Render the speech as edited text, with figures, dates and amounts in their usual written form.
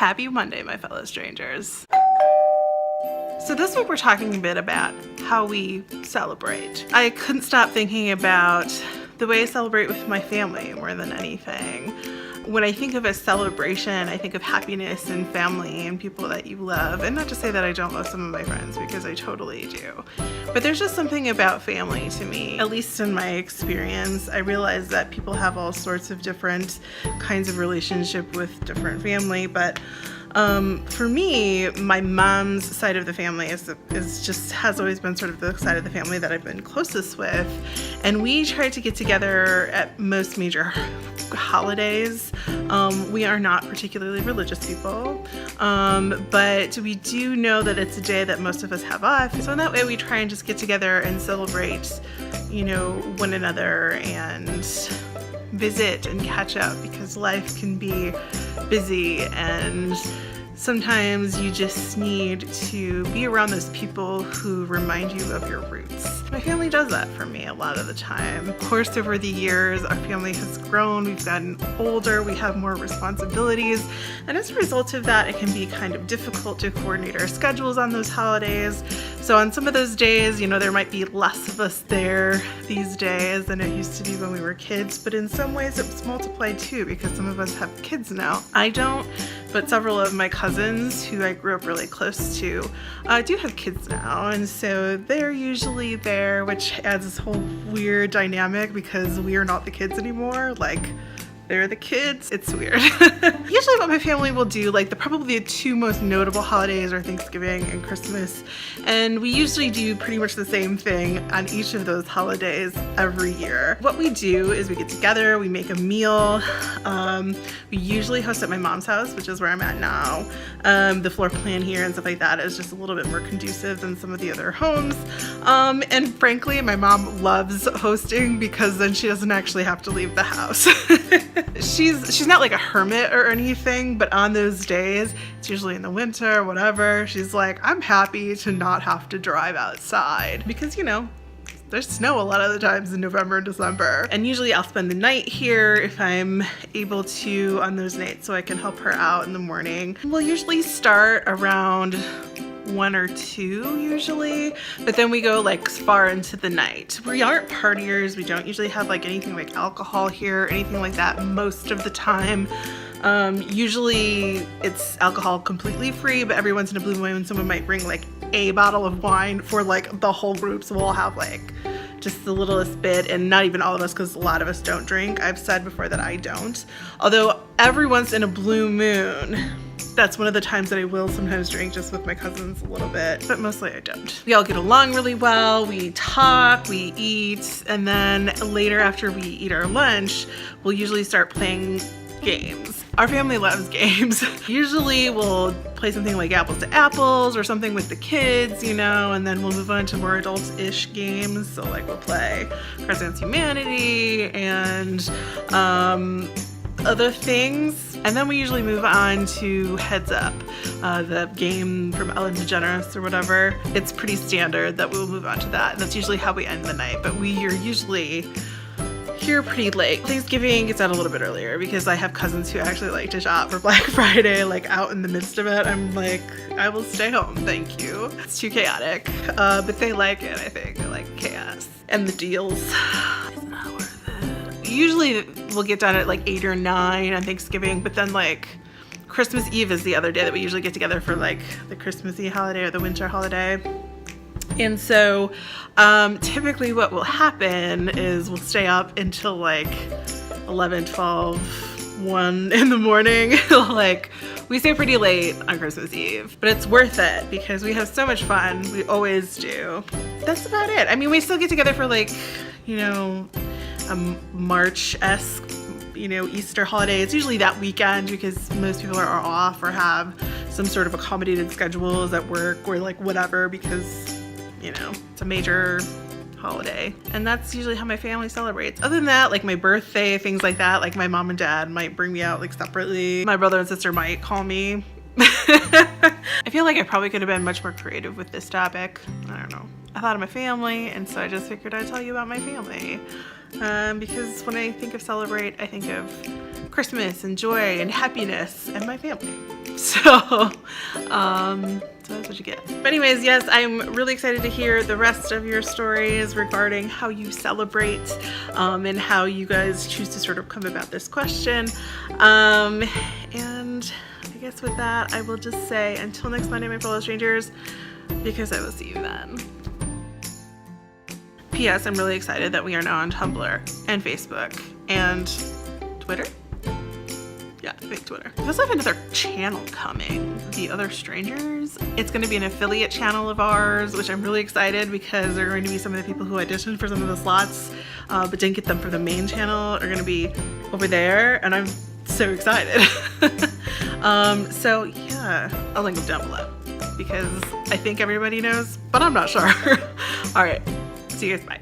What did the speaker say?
Happy Monday, my fellow strangers. So this week we're talking a bit about how we celebrate. I couldn't stop thinking about the way I celebrate with my family more than anything. When I think of a celebration, I think of happiness and family and people that you love. And not to say that I don't love some of my friends, because I totally do. But there's just something about family to me, at least in my experience. I realize that people have all sorts of different kinds of relationship with different family, but for me, my mom's side of the family has always been sort of the side of the family that I've been closest with. And we try to get together at most major holidays. We are not particularly religious people, but we do know that it's a day that most of us have off. So in that way, we try and just get together and celebrate, one another and visit and catch up, because life can be busy and sometimes you just need to be around those people who remind you of your roots. My family does that for me a lot of the time. Of course, over the years, our family has grown, we've gotten older, we have more responsibilities, and as a result of that, it can be kind of difficult to coordinate our schedules on those holidays. So on some of those days, there might be less of us there these days than it used to be when we were kids, but in some ways it's multiplied too, because some of us have kids now. I don't, but several of my cousins who I grew up really close to do have kids now, and so they're usually there, which adds this whole weird dynamic because we are not the kids anymore. They're the kids. It's weird. Usually what my family will do, probably the two most notable holidays are Thanksgiving and Christmas. And we usually do pretty much the same thing on each of those holidays every year. What we do is we get together, we make a meal. We usually host at my mom's house, which is where I'm at now. The floor plan here and stuff like that is just a little bit more conducive than some of the other homes. And frankly, my mom loves hosting because then she doesn't actually have to leave the house. She's not like a hermit or anything, but on those days, it's usually in the winter or whatever, she's like, I'm happy to not have to drive outside because, there's snow a lot of the times in November and December. And usually I'll spend the night here if I'm able to on those nights so I can help her out in the morning. We'll usually start around 1 or 2 usually, but then we go far into the night. We aren't partiers. We don't usually have anything like alcohol here, anything like that most of the time. Usually it's alcohol completely free, but every once in a blue moon someone might bring a bottle of wine for the whole group, so we'll all have just the littlest bit, and not even all of us because a lot of us don't drink. I've said before that I don't, although every once in a blue moon that's one of the times that I will sometimes drink just with my cousins a little bit, but mostly I don't. We all get along really well, we talk, we eat, and then later after we eat our lunch, we'll usually start playing games. Our family loves games. Usually we'll play something like Apples to Apples or something with the kids, and then we'll move on to more adult-ish games. So we'll play Cards Against Humanity and other things. And then we usually move on to Heads Up, the game from Ellen DeGeneres or whatever. It's pretty standard that we'll move on to that. That's usually how we end the night, but we are usually here pretty late. Thanksgiving gets out a little bit earlier because I have cousins who actually like to shop for Black Friday, out in the midst of it. I'm I will stay home, thank you. It's too chaotic, but they like it, I think. They like chaos. And the deals. It's not worth it. Usually we'll get done at 8 or 9 on Thanksgiving, but then Christmas Eve is the other day that we usually get together for the Christmassy holiday or the winter holiday. And so typically what will happen is we'll stay up until 11, 12, 1 in the morning. We stay pretty late on Christmas Eve, but it's worth it because we have so much fun. We always do. That's about it. I mean, we still get together for a March-esque, Easter holiday. It's usually that weekend because most people are off or have some sort of accommodated schedules at work or whatever because it's a major holiday. And that's usually how my family celebrates. Other than that, my birthday, things like that, my mom and dad might bring me out separately. My brother and sister might call me. I feel like I probably could have been much more creative with this topic. I don't know. I thought of my family, and so I just figured I'd tell you about my family. Because when I think of celebrate, I think of Christmas and joy and happiness and my family. So, so that's what you get. But anyways, yes, I'm really excited to hear the rest of your stories regarding how you celebrate and how you guys choose to sort of come about this question. And I guess with that, I will just say until next Monday, my fellow strangers, because I will see you then. P.S. I'm really excited that we are now on Tumblr and Facebook and Twitter. Yeah, I think Twitter. We also have another channel coming, The Other Strangers. It's going to be an affiliate channel of ours, which I'm really excited because they're going to be some of the people who auditioned for some of the slots but didn't get them for the main channel are going to be over there, and I'm so excited. So yeah, I'll link them down below because I think everybody knows, but I'm not sure. All right, see you guys, bye.